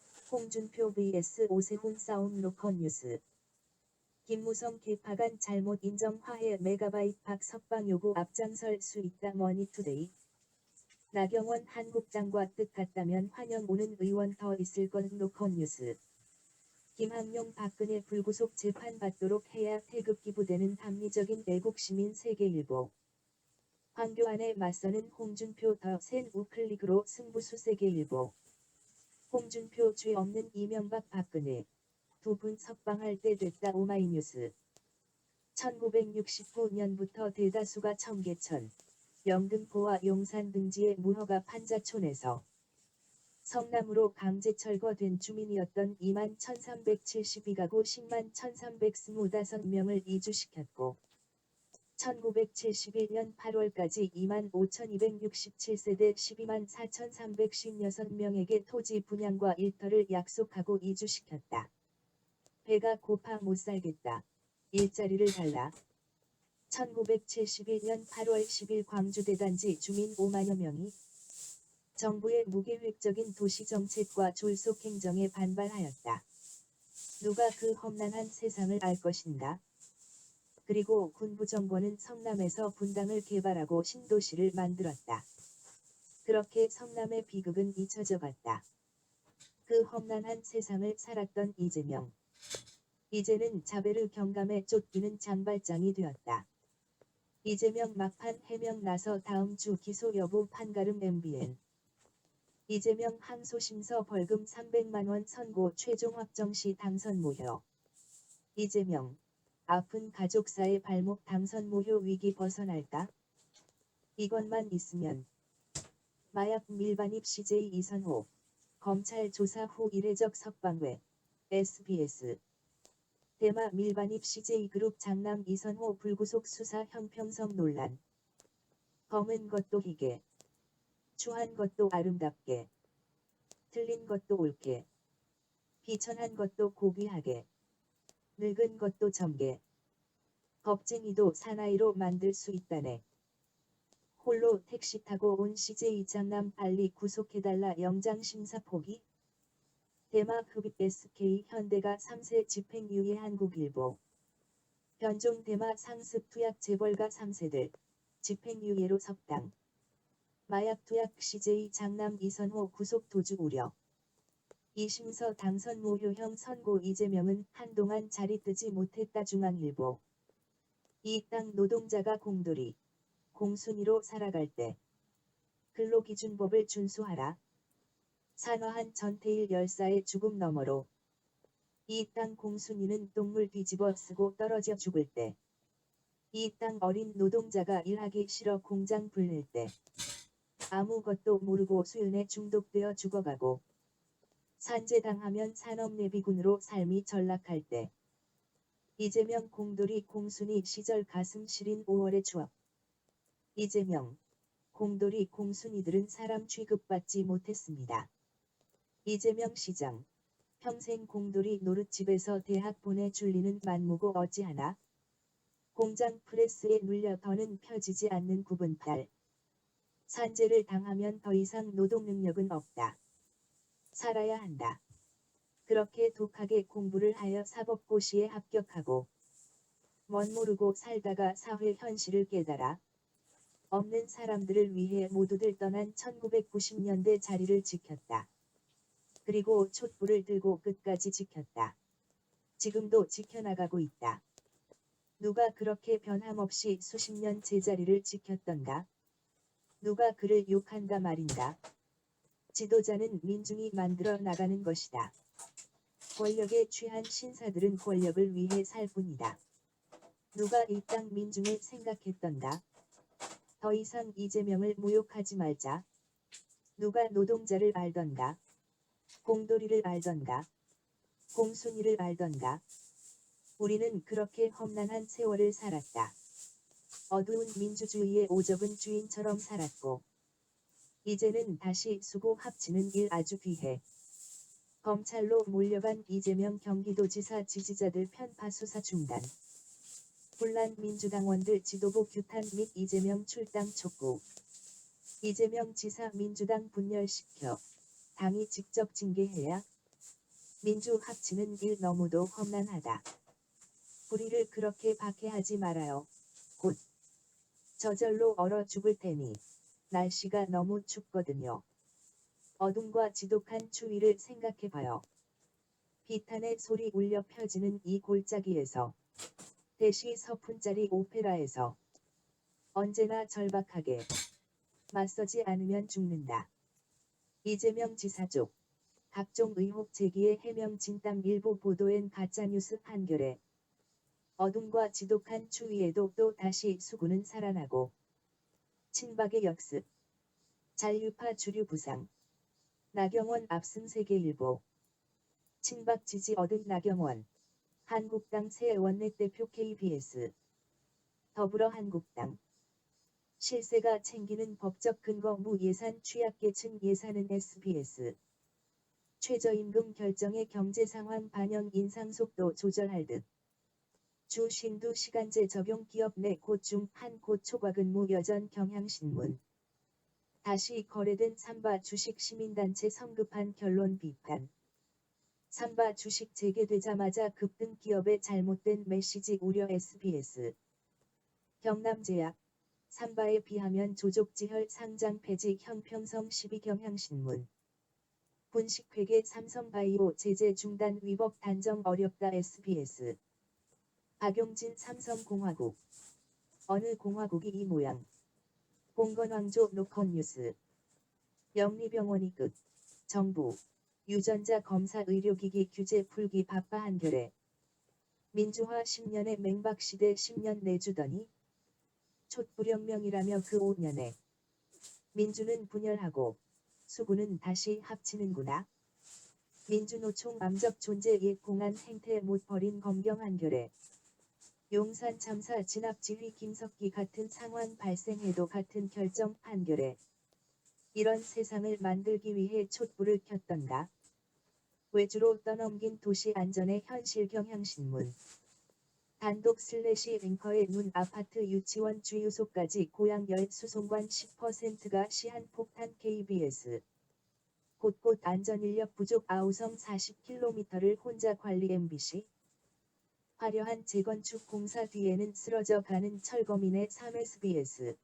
홍준표 vs 오세훈 싸움 로컬뉴스. 김무성 개파간 잘못 인정 화해 메가바이트 박석방 요구 앞장설 수 있다 머니투데이. 나경원 한국당과 뜻 같다면 환영 오는 의원 더 있을 것 로컬뉴스. 김학용 박근혜 불구속 재판 받도록 해야 태극 기부되는 합리적인 애국시민 세계일보. 황교안에 맞서는 홍준표 더 센 우클릭으로 승부수 세계일보. 홍준표 죄 없는 이명박 박근혜. 두 분 석방할 때 됐다 오마이뉴스. 1969년부터 대다수가 청계천, 영등포와 용산 등지의 무허가 판자촌에서 성남으로 강제 철거된 주민이었던 2만 1372가구 10만 1325명을 이주시켰고 1971년 8월까지 2만 5267세대 12만 4316명에게 토지 분양과 일터를 약속하고 이주시켰다. 배가 고파 못 살겠다. 일자리를 달라. 1971년 8월 10일 광주 대단지 주민 5만여 명이 정부의 무계획적인 도시정책과 졸속 행정에 반발하였다. 누가 그 험난한 세상을 알 것인가? 그리고 군부정권은 성남에서 분당을 개발하고 신도시를 만들었다. 그렇게 성남의 비극은 잊혀져 갔다. 그 험난한 세상을 살았던 이재명. 이제는 자베르 경감에 쫓기는 장발장이 되었다. 이재명 막판 해명 나서 다음 주 기소 여부 판가름 MBN. 이재명 항소심서 벌금 300만원 선고 최종 확정 시 당선 모효. 이재명. 아픈 가족사의 발목 당선 모효 위기 벗어날까? 이것만 있으면. 마약 밀반입 CJ 이선호. 검찰 조사 후 이례적 석방회. SBS. 대마 밀반입 CJ그룹 장남 이선호 불구속 수사 형평성 논란. 검은 것도 희게. 추한 것도 아름답게. 틀린 것도 옳게. 비천한 것도 고귀하게. 늙은 것도 젊게. 겁쟁이도 사나이로 만들 수 있다네. 홀로 택시 타고 온 CJ 장남 빨리 구속해달라 영장 심사 포기? 대마 흡입 SK 현대가 3세 집행유예 한국일보. 변종 대마 상습 투약 재벌가 3세들. 집행유예로 석방. 마약 투약 CJ 장남 이선호 구속 도주 우려. 이심서 당선 모효형 선고 이재명은 한동안 자리 뜨지 못했다 중앙일보. 이 땅 노동자가 공돌이, 공순위로 살아갈 때 근로기준법을 준수하라. 산화한 전태일 열사의 죽음 너머로 이 땅 공순위는 똥물 뒤집어 쓰고 떨어져 죽을 때 이 땅 어린 노동자가 일하기 싫어 공장 불낼 때 아무것도 모르고 수윤에 중독되어 죽어가고 산재당하면 산업내비군으로 삶이 전락할 때 이재명 공돌이 공순위 시절 가슴 시린 5월의 추억. 이재명 공돌이 공순이들은 사람 취급받지 못했습니다. 이재명 시장 평생 공돌이 노릇집에서 대학 보내 줄리는 만무고 어찌하나? 공장 프레스에 눌려 더는 펴지지 않는 구분팔. 산재를 당하면 더 이상 노동 능력은 없다. 살아야 한다. 그렇게 독하게 공부를 하여 사법고시에 합격하고 멋모르고 살다가 사회 현실을 깨달아 없는 사람들을 위해 모두들 떠난 1990년대 자리를 지켰다. 그리고 촛불을 들고 끝까지 지켰다. 지금도 지켜나가고 있다. 누가 그렇게 변함없이 수십 년 제자리를 지켰던가? 누가 그를 욕한다 말인가? 지도자는 민중이 만들어 나가는 것이다. 권력에 취한 신사들은 권력을 위해 살 뿐이다. 누가 이 땅 민중을 생각했던가? 더 이상 이재명을 모욕하지 말자. 누가 노동자를 알던가? 공돌이를 알던가? 공순이를 알던가? 우리는 그렇게 험난한 세월을 살았다. 어두운 민주주의의 오적은 주인처럼 살았고 이제는 다시 수고 합치는 일 아주 귀해. 검찰로 몰려간 이재명 경기도지사 지지자들 편파 수사 중단. 혼란 민주당원들 지도부 규탄 및 이재명 출당 촉구. 이재명 지사 민주당 분열시켜 당이 직접 징계해야? 민주 합치는 일 너무도 험난하다. 불의를 그렇게 박해하지 말아요. 곧 저절로 얼어 죽을 테니. 날씨가 너무 춥거든요. 어둠과 지독한 추위를 생각해봐요. 비탄의 소리 울려 펴지는 이 골짜기에서, 대시 서푼짜리 오페라에서 언제나 절박하게 맞서지 않으면 죽는다. 이재명 지사 쪽 각종 의혹 제기에 해명 진땀 일부 보도엔 가짜뉴스 한겨레. 어둠과 지독한 추위에도 또 다시 수구는 살아나고 친박의 역습. 잔류파 주류 부상. 나경원 압승 세계일보. 친박 지지 얻은 나경원. 한국당 새 원내대표 KBS. 더불어 한국당. 실세가 챙기는 법적 근거 무예산 취약계층 예산은 SBS. 최저임금 결정의 경제 상황 반영 인상속도 조절할 듯. 주 쉰두 시간제 적용 기업 내 곳 중 한 곳 초과근무 여전 경향신문. 다시 거래된 삼바 주식 시민단체 성급한 결론 비판. 삼바 주식 재개되자마자 급등 기업의 잘못된 메시지 우려 SBS. 경남제약. 삼바에 비하면 조족지혈 상장 폐지 형평성 12 경향신문. 분식회계 삼성바이오 제재 중단 위법 단정 어렵다 SBS. 박용진 삼성공화국. 어느 공화국이 이 모양. 봉건왕조 노컷뉴스. 영리병원이 끝. 정부. 유전자 검사 의료기기 규제 풀기 바빠 한겨레. 민주화 10년의 맹박시대 10년 내주더니 촛불혁명이라며 그 5년에 민주는 분열하고 수구는 다시 합치는구나. 민주노총 암적 존재 옛 공안 행태 못 버린 검경 한겨레. 용산 참사 진압지휘 김석기 같은 상황 발생해도 같은 결정 한겨레. 이런 세상을 만들기 위해 촛불을 켰던가. 외주로 떠넘긴 도시 안전의 현실 경향신문. 단독 슬래시 앵커의 눈 아파트 유치원 주유소까지 고양 열 수송관 10%가 시한폭탄 KBS. 곳곳 안전인력 부족 아우성 40km를 혼자 관리 MBC. 화려한 재건축 공사 뒤에는 쓰러져 가는 철거민의 3SBS.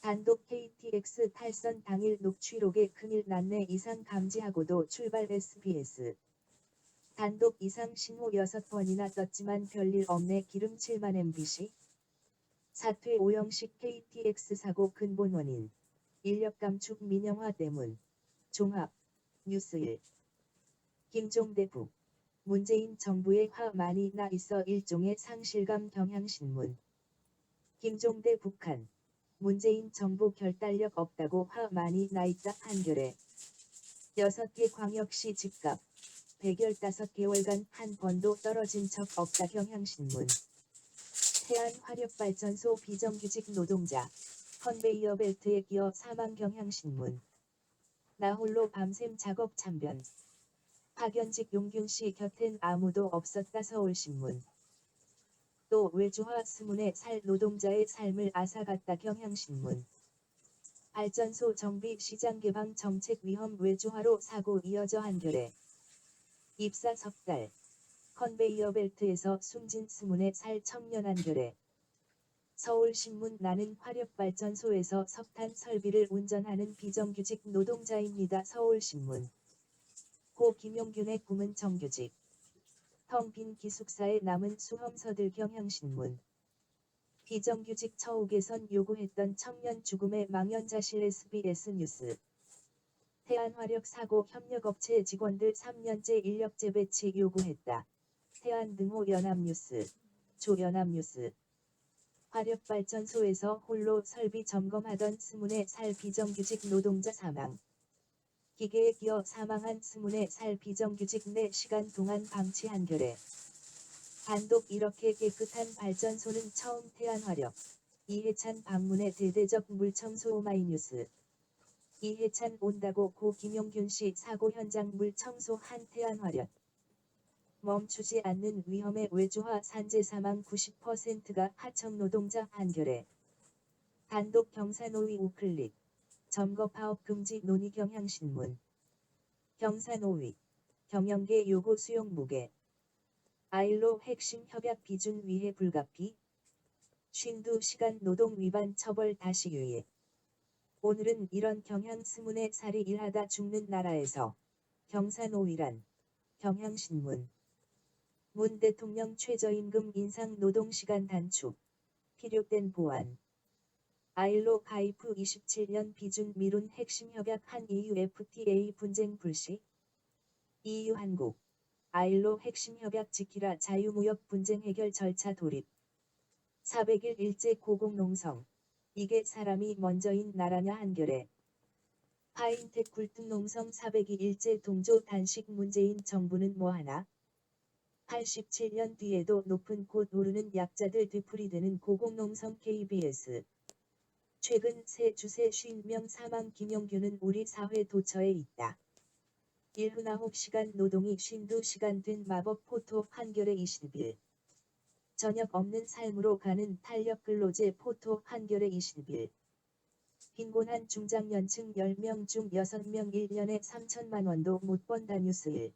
단독 KTX 탈선 당일 녹취록에 큰일 났네 이상 감지하고도 출발 SBS. 단독 이상 신호 6번이나 떴지만 별일 없네 기름 7만 MBC. 사퇴 오영식 KTX 사고 근본 원인. 인력 감축 민영화 때문. 종합. 뉴스 1. 김종대 북. 문재인 정부에 화 많이 나 있어 일종의 상실감 경향신문. 김종대 북한. 문재인 정부 결단력 없다고 화 많이 나 있다 한겨레. 6개 광역시 집값. 115개월간 한 번도 떨어진 적 없다 경향신문. 태안화력발전소 비정규직 노동자. 컨베이어 벨트에 끼어 사망 경향신문. 나 홀로 밤샘 작업 참변. 박연직 용균씨 곁엔 아무도 없었다 서울신문. 또 외주화 스문에 살 노동자의 삶을 앗아갔다 경향신문. 발전소 정비 시장 개방 정책 위험 외주화로 사고 이어져 한겨레. 입사 석 달. 컨베이어 벨트에서 숨진 스문의 살 청년 한겨레. 서울신문 나는 화력발전소에서 석탄 설비를 운전하는 비정규직 노동자입니다 서울신문. 고 김용균의 꿈은 정규직. 텅 빈 기숙사에 남은 수험서들 경향신문. 비정규직 처우 개선 요구했던 청년 죽음의 망연자실 SBS 뉴스. 태안화력 사고 협력업체 직원들 3년째 인력 재배치 요구했다. 태안등호 연합뉴스. 조연합뉴스. 화력발전소에서 홀로 설비 점검하던 스문의 살 비정규직 노동자 사망. 기계에 끼어 사망한 스문의 살 비정규직 4시간 동안 방치 한겨레. 단독 이렇게 깨끗한 발전소는 처음 태안화력. 이해찬 방문의 대대적 물청소 오마이뉴스. 이해찬 온다고 고 김용균씨 사고 현장 물청소 한 태안화력. 멈추지 않는 위험의 외주화 산재 사망 90%가 하청 노동자 한겨레. 단독 경사노위 우클릭. 점거 파업 금지 논의 경향신문. 경사노위. 경영계 요구 수용 무게. 아일로 핵심 협약 비준 위해 불가피. 52시간 노동 위반 처벌 다시 유예. 오늘은 이런 경향 스문에 살이 일하다 죽는 나라에서 경사노위란. 경향신문. 문 대통령 최저임금 인상 노동시간 단축. 필요된 보완. 아일로 가입 후 27년 비준 미룬 핵심 협약 한 EU FTA 분쟁 불식. EU 한국. 아일로 핵심 협약 지키라 자유무역 분쟁 해결 절차 돌입. 400일 일제 고공농성. 이게 사람이 먼저인 나라냐 한겨레. 파인텍 굴뚝농성 400일 일제 동조 단식 문재인 정부는 뭐하나? 87년 뒤에도 높은 곳 오르는 약자들 뒤풀이되는 고공농성 KBS. 최근 새 주세 50명 사망 김용규는 우리 사회 도처에 있다. 79시간 노동이 52시간 된 마법 포토 한겨레 20일. 저녁 없는 삶으로 가는 탄력 근로제 포토 한겨레 20일. 빈곤한 중장년층 10명 중 6명 1년에 3천만 원도 못 번다 뉴스 1.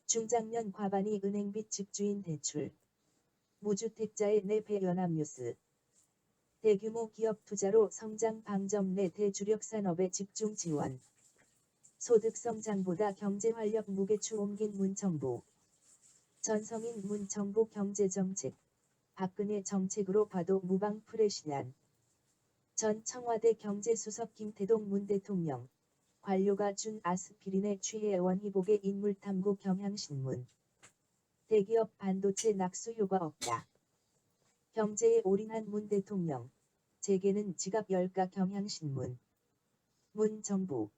중장년 과반이 은행빚 집주인 대출. 무주택자의 4배 연합뉴스. 대규모 기업 투자로 성장 방점 내 대주력 산업에 집중 지원. 소득성장보다 경제활력 무게추 옮긴 문정부. 전성인 문정부 경제정책. 박근혜 정책으로 봐도 무방 프레시난. 전 청와대 경제수석 김태동 문 대통령. 관료가 준 아스피린에 취해 원희복의 인물탐구 경향신문. 대기업 반도체 낙수 효과 없다. 경제에 올인한 문 대통령. 재계는 지갑 열까 경향신문. 문 정부.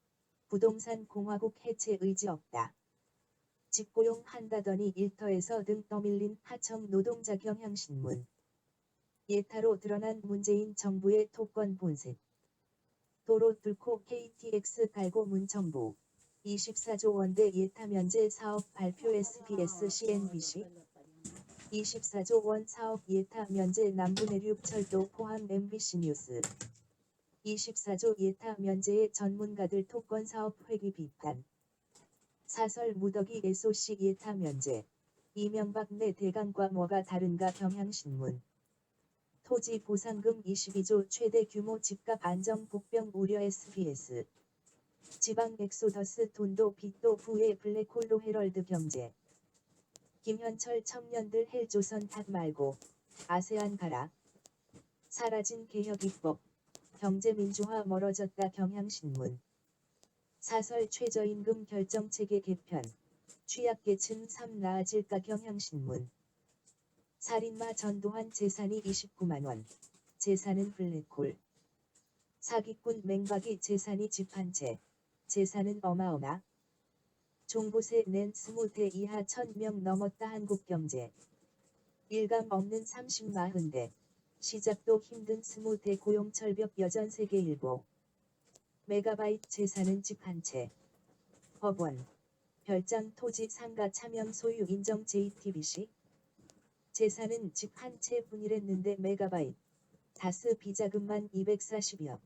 부동산 공화국 해체 의지 없다. 직고용 한다더니 일터에서 등 떠밀린 하청 노동자 경향신문. 예타로 드러난 문재인 정부의 토건 본색. 도로 뚫고 KTX 갈고 문정부. 24조 원대 예타 면제 사업 발표 SBS CNBC. 24조 원 사업 예타 면제 남부내륙 철도 포함 MBC 뉴스. 24조 예타 면제의 전문가들 토건 사업 회귀 비판. 사설 무더기 SOC 예타 면제. 이명박 내 대강과 뭐가 다른가 경향신문. 토지 보상금 22조 최대 규모 집값 안정 복병 우려 SBS. 지방 엑소더스 돈도 빚도 부의 블랙홀로 헤럴드 경제. 김현철 청년들 헬조선 탓 말고 아세안 가라. 사라진 개혁 입법. 경제민주화 멀어졌다 경향신문. 사설 최저임금 결정체계 개편. 취약계층 삶 나아질까 경향신문. 살인마 전두환 재산이 29만 원. 재산은 블랙홀. 사기꾼 맹박이 재산이 집 한 채. 재산은 어마어마. 종부세 낸 20대 이하 1000명 넘었다 한국경제. 일감 없는 30-40대. 시작도 힘든 20대 고용철벽 여전 세계일보. 메가바이트 재산은 집 한 채. 법원. 별장 토지 상가 차명 소유 인정 JTBC. 재산은 집 한 채 뿐이랬는데 메가바이트. 다스 비자금만 240여.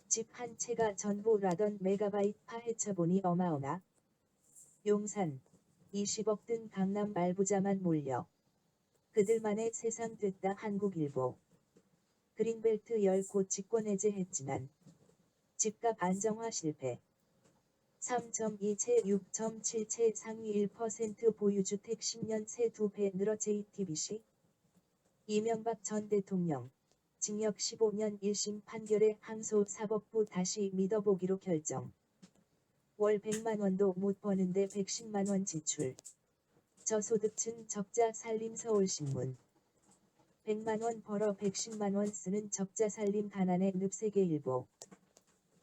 집 한 채가 전부라던 메가바이트 파헤쳐보니 어마어마. 용산. 20억 든 강남 말부자만 몰려. 그들만의 세상 됐다 한국일보. 그린벨트 10곳 집권 해제했지만 집값 안정화 실패. 3.2채 6.7채 상위 1% 보유주택 10년 새 2배 늘어 JTBC. 이명박 전 대통령. 징역 15년 1심 판결에 항소사법부 다시 믿어보기로 결정. 월 100만 원도 못 버는데 110만 원 지출. 저소득층 적자 살림 서울신문. 100만 원 벌어 110만 원 쓰는 적자 살림 가난의 늪세계일보.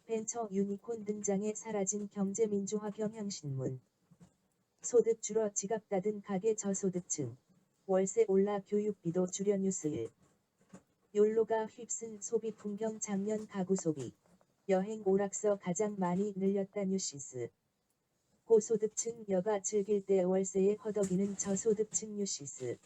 벤처 유니콘 등장해 사라진 경제민주화 경향신문. 소득 줄어 지갑 닫은 가계 저소득층. 월세 올라 교육비도 줄여 뉴스 1. 욜로가 휩쓴 소비 풍경 작년 가구 소비. 여행 오락서 가장 많이 늘렸다 뉴시스. 고소득층 여가 즐길 때 월세에 허덕이는 저소득층 뉴시스.